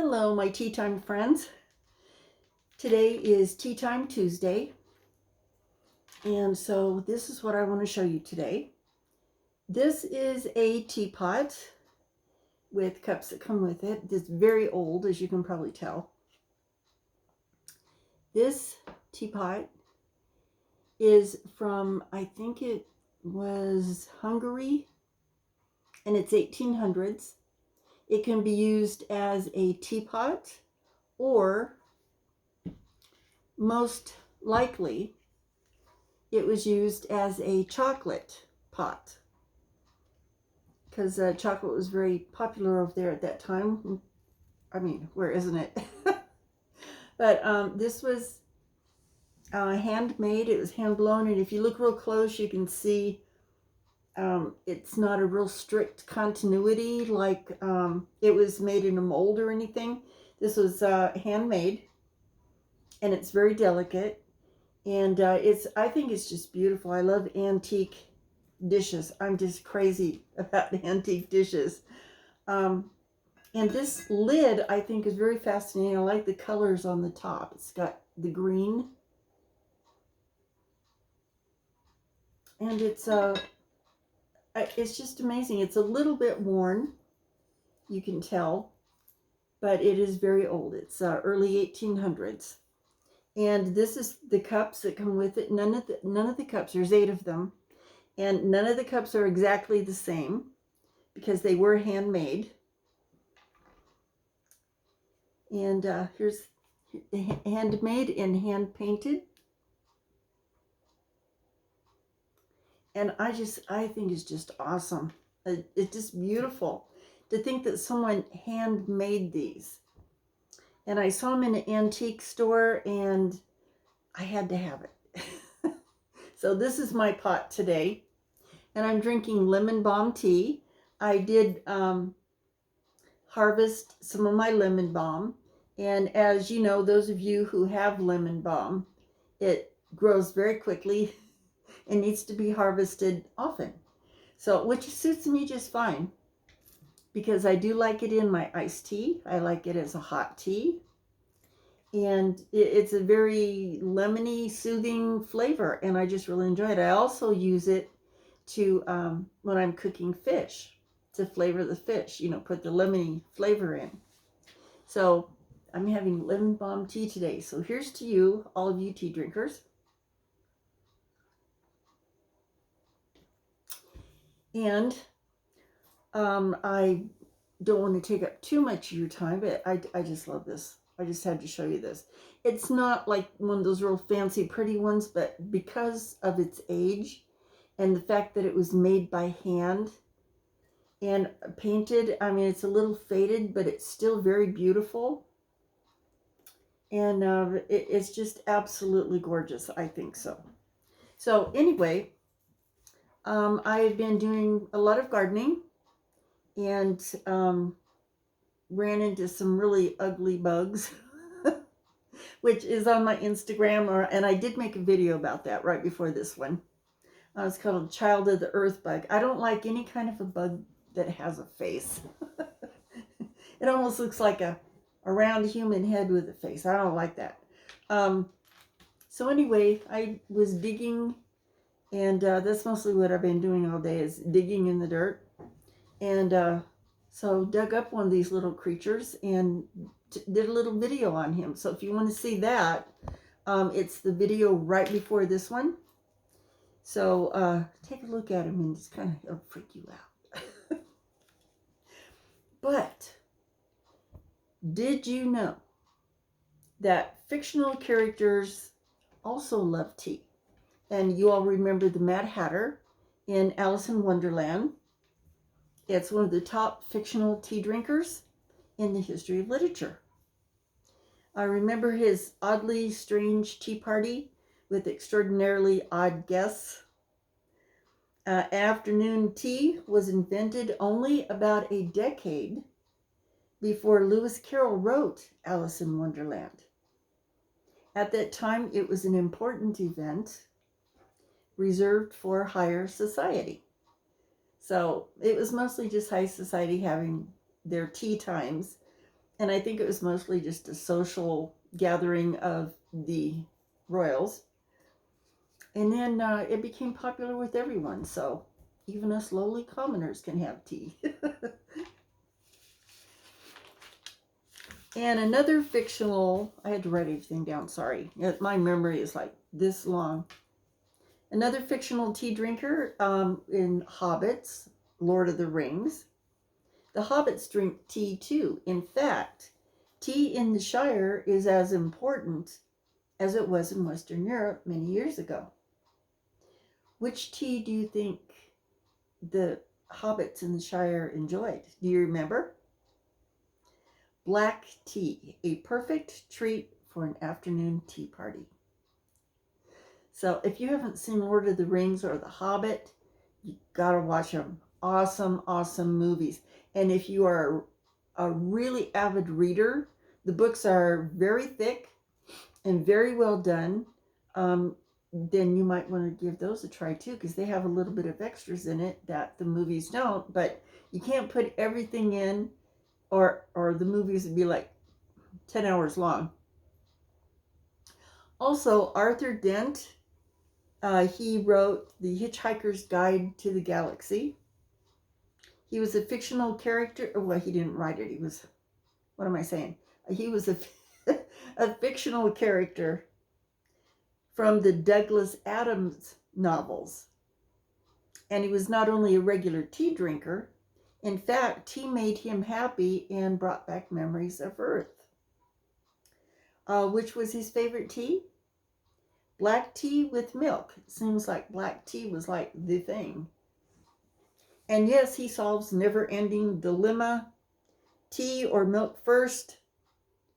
Hello, my tea time friends. Today is Tea Time Tuesday, and so this is what I want to show you today. This is a teapot with cups that come with it. It's very old, as you can probably tell. This teapot is from, I think it was Hungary, and it's 1800s. It can be used as a teapot, or most likely it was used as a chocolate pot, because chocolate was very popular over there at that time. I mean, where isn't it? But this was handmade. It was hand blown, and if you look real close, you can see it's not a real strict continuity like it was made in a mold or anything. This was handmade, and it's very delicate, and I think it's just beautiful. I love antique dishes. I'm just crazy about antique dishes. And this lid, I think, is very fascinating. I like the colors on the top. It's got the green, and it's just amazing. It's a little bit worn, you can tell, but it is very old. It's early 1800s. And this is the cups that come with it. None of the cups, there's 8 of them, and none of the cups are exactly the same because they were handmade. And here's handmade and hand painted. And I think it's just awesome. It's just beautiful to think that someone handmade these. And I saw them in an antique store, and I had to have it. So this is my pot today, and I'm drinking lemon balm tea. I did harvest some of my lemon balm, and as you know, those of you who have lemon balm, it grows very quickly and needs to be harvested often. So, which suits me just fine, because I do like it in my iced tea. I like it as a hot tea. And it's a very lemony, soothing flavor, and I just really enjoy it. I also use it to, when I'm cooking fish, to flavor the fish, put the lemony flavor in. So I'm having lemon balm tea today. So here's to you, all of you tea drinkers. And I don't want to take up too much of your time, but I just love this. I just had to show you this. It's not like one of those real fancy, pretty ones, but because of its age and the fact that it was made by hand and painted, I mean, it's a little faded, but it's still very beautiful. And it's just absolutely gorgeous. I think so. So anyway, I've been doing a lot of gardening, and ran into some really ugly bugs, which is on my Instagram, and I did make a video about that right before this one. It's called Child of the Earth Bug. I don't like any kind of a bug that has a face. It almost looks like a round human head with a face. I don't like that. So anyway, I was digging, and that's mostly what I've been doing all day, is digging in the dirt. And so dug up one of these little creatures and did a little video on him. So if you want to see that, it's the video right before this one. So take a look at him, and it's kind of, it'll freak you out. But did you know that fictional characters also love tea? And you all remember the Mad Hatter in Alice in Wonderland. It's one of the top fictional tea drinkers in the history of literature. I remember his oddly strange tea party with extraordinarily odd guests. Afternoon tea was invented only about a decade before Lewis Carroll wrote Alice in Wonderland. At that time, it was an important event reserved for higher society. So it was mostly just high society having their tea times. And I think it was mostly just a social gathering of the royals. And then it became popular with everyone. So even us lowly commoners can have tea. And another fictional, I had to write everything down, sorry. My memory is like this long. Another fictional tea drinker in Hobbits, Lord of the Rings. The Hobbits drink tea too. In fact, tea in the Shire is as important as it was in Western Europe many years ago. Which tea do you think the Hobbits in the Shire enjoyed? Do you remember? Black tea, a perfect treat for an afternoon tea party. So if you haven't seen Lord of the Rings or The Hobbit, you gotta watch them. Awesome, awesome movies. And if you are a really avid reader, the books are very thick and very well done. Then you might want to give those a try too, because they have a little bit of extras in it that the movies don't. But you can't put everything in, or the movies would be like 10 hours long. Also, Arthur Dent, he wrote The Hitchhiker's Guide to the Galaxy. He was a fictional character. Well, he didn't write it. He was, what am I saying? He was a fictional character from the Douglas Adams novels. And he was not only a regular tea drinker, in fact, tea made him happy and brought back memories of Earth. Which was his favorite tea? Black tea with milk. It seems like black tea was like the thing. And yes, he solves never-ending dilemma. Tea or milk first?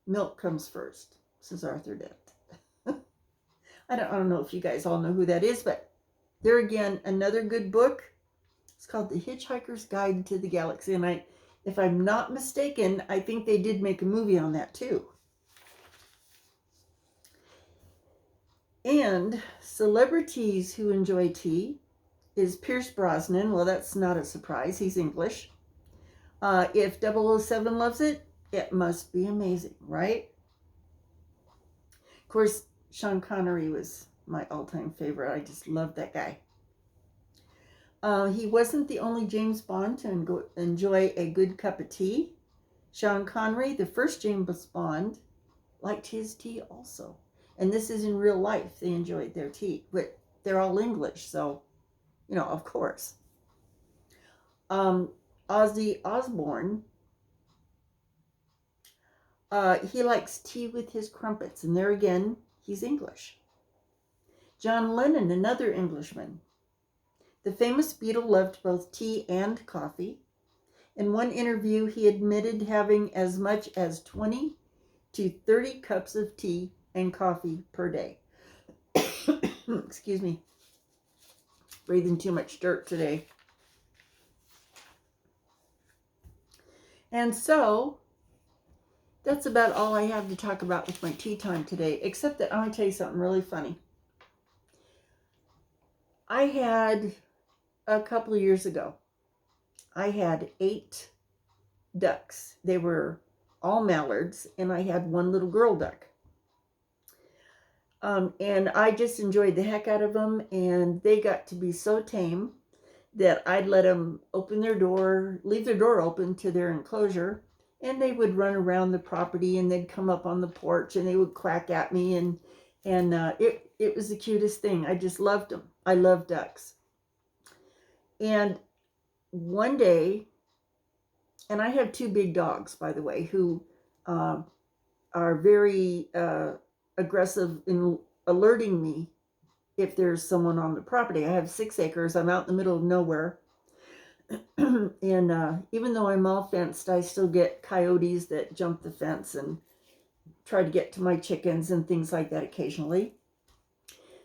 Milk comes first, says Arthur Dent. I don't know if you guys all know who that is, but there again, another good book. It's called The Hitchhiker's Guide to the Galaxy. And if I'm not mistaken, I think they did make a movie on that too. And celebrities who enjoy tea is Pierce Brosnan. Well, that's not a surprise. He's English. If 007 loves it, it must be amazing, right? Of course, Sean Connery was my all-time favorite. I just loved that guy. He wasn't the only James Bond to enjoy a good cup of tea. Sean Connery, the first James Bond, liked his tea also. And this is in real life. They enjoyed their tea. But they're all English, so, you know, of course. Ozzy Osbourne, he likes tea with his crumpets. And there again, he's English. John Lennon, another Englishman. The famous Beatle loved both tea and coffee. In one interview, he admitted having as much as 20 to 30 cups of tea and coffee per day. Excuse me. Breathing too much dirt today. And so, that's about all I have to talk about with my tea time today, except that I want to tell you something really funny. I had, a couple of years ago, I had 8 ducks. They were all mallards, and I had one little girl duck. And I just enjoyed the heck out of them, and they got to be so tame that I'd let them open their door, leave their door open to their enclosure, and they would run around the property, and they'd come up on the porch, and they would quack at me, and it was the cutest thing. I just loved them. I love ducks. And one day, and I have 2 big dogs, by the way, who are very aggressive in alerting me if there's someone on the property. I have 6 acres. I'm out in the middle of nowhere. And even though I'm all fenced, I still get coyotes that jump the fence and try to get to my chickens and things like that occasionally.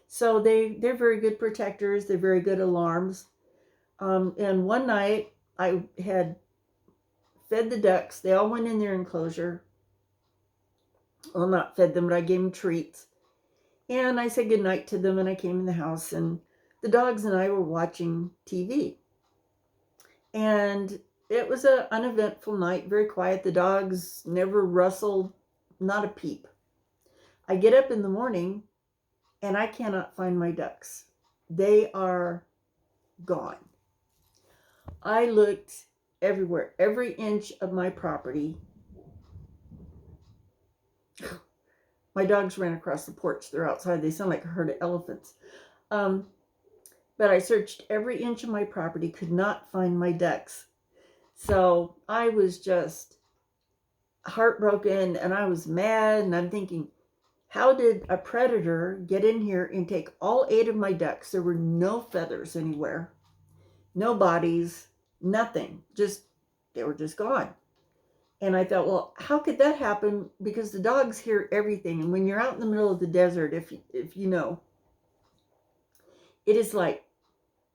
So they're very good protectors. They're very good alarms. And one night I had fed the ducks. They all went in their enclosure. Well, not fed them, but I gave them treats. And I said goodnight to them, and I came in the house, and the dogs and I were watching TV. And it was an uneventful night, very quiet. The dogs never rustled, not a peep. I get up in the morning and I cannot find my ducks. They are gone. I looked everywhere, every inch of my property. My dogs ran across the porch. They're outside. They sound like a herd of elephants. But I searched every inch of my property, could not find my ducks. So I was just heartbroken and I was mad, and I'm thinking, how did a predator get in here and take all 8 of my ducks? There were no feathers anywhere, no bodies, nothing. They were just gone. And I thought, well, how could that happen? Because the dogs hear everything. And when you're out in the middle of the desert, if you know, it is like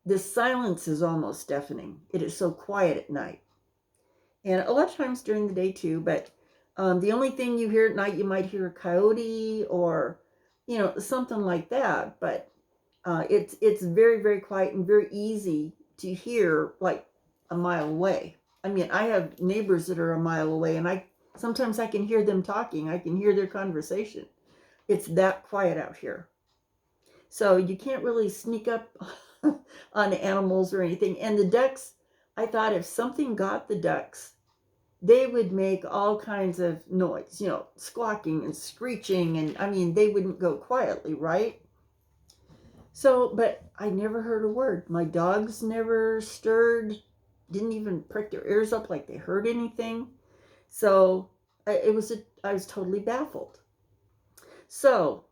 the silence is almost deafening. It is so quiet at night. And a lot of times during the day too, but the only thing you hear at night, you might hear a coyote or, something like that. But it's very, very quiet and very easy to hear like a mile away. I mean, I have neighbors that are a mile away, and sometimes I can hear them talking. I can hear their conversation. It's that quiet out here. So you can't really sneak up on animals or anything. And the ducks, I thought if something got the ducks, they would make all kinds of noise, squawking and screeching. And I mean, they wouldn't go quietly, right? So, but I never heard a word. My dogs never stirred, didn't even prick their ears up like they heard anything. So I was totally baffled. So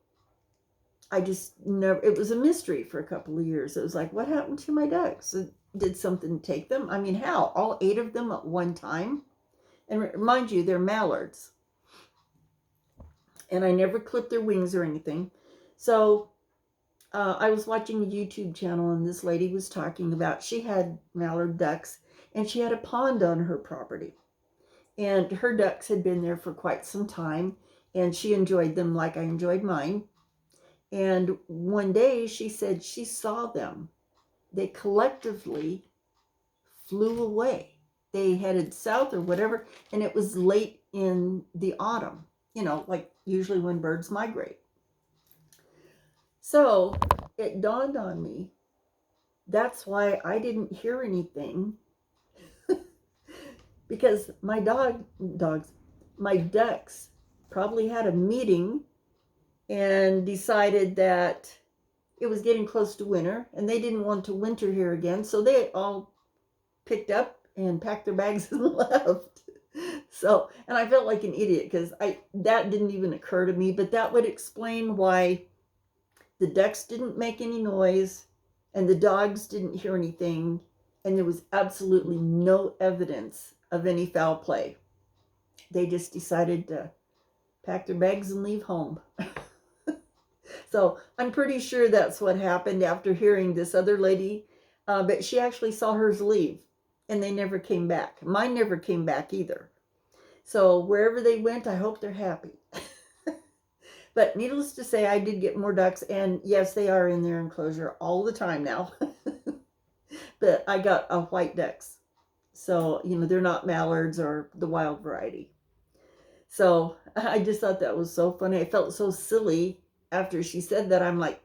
I just never, it was a mystery for a couple of years. It was like, what happened to my ducks? Did something take them? I mean, how? All 8 of them at one time? And mind you, they're mallards. And I never clipped their wings or anything. So I was watching a YouTube channel, and this lady was talking about, she had mallard ducks, and she had a pond on her property. And her ducks had been there for quite some time, and she enjoyed them like I enjoyed mine. And one day she said she saw them. They collectively flew away. They headed south or whatever, and it was late in the autumn, like usually when birds migrate. So it dawned on me, that's why I didn't hear anything, because my ducks probably had a meeting and decided that it was getting close to winter and they didn't want to winter here again. So they all picked up and packed their bags and left. So, and I felt like an idiot because that didn't even occur to me, but that would explain why the ducks didn't make any noise and the dogs didn't hear anything, and there was absolutely no evidence of any foul play. They just decided to pack their bags and leave home. So I'm pretty sure that's what happened after hearing this other lady, but she actually saw hers leave and they never came back. Mine never came back either. So wherever they went, I hope they're happy. But needless to say, I did get more ducks, and yes, they are in their enclosure all the time now. But I got white ducks. So, they're not mallards or the wild variety. So I just thought that was so funny. I felt so silly after she said that. I'm like,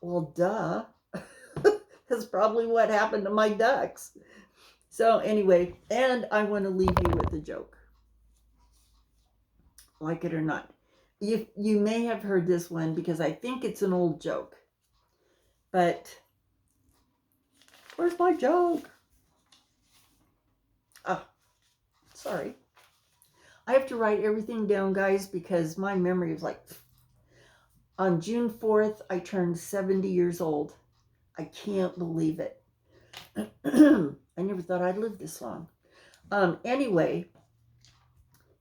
well, duh. That's probably what happened to my ducks. So anyway, and I want to leave you with a joke. Like it or not. You may have heard this one because I think it's an old joke. But where's my joke? Sorry. I have to write everything down, guys, because my memory is like, on June 4th, I turned 70 years old. I can't believe it. I never thought I'd live this long. Anyway,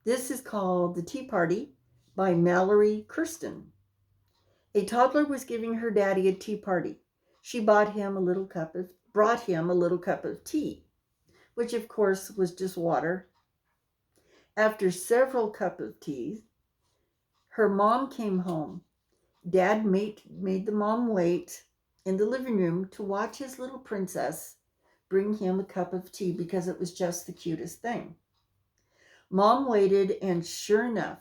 this is called The Tea Party by Mallory Kirsten. A toddler was giving her daddy a tea party. She brought him a little cup of tea, which of course was just water. After several cups of tea, her mom came home. Dad made the mom wait in the living room to watch his little princess bring him a cup of tea because it was just the cutest thing. Mom waited, and sure enough,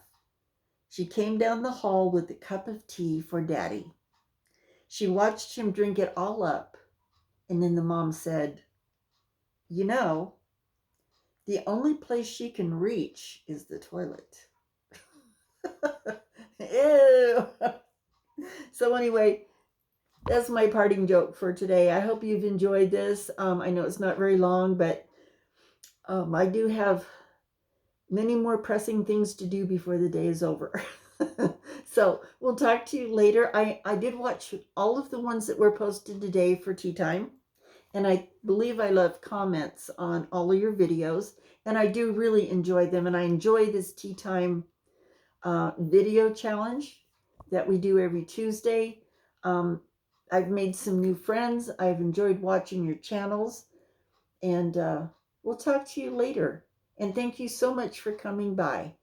she came down the hall with a cup of tea for Daddy. She watched him drink it all up, and then the mom said, "You know, the only place she can reach is the toilet." Ew. So anyway, that's my parting joke for today. I hope you've enjoyed this. I know it's not very long, but I do have many more pressing things to do before the day is over. So we'll talk to you later. I did watch all of the ones that were posted today for tea time. And I believe I left comments on all of your videos. And I do really enjoy them. And I enjoy this tea time video challenge that we do every Tuesday. I've made some new friends. I've enjoyed watching your channels. And we'll talk to you later. And thank you so much for coming by.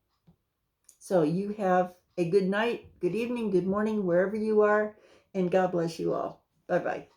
So you have a good night, good evening, good morning, wherever you are. And God bless you all. Bye-bye.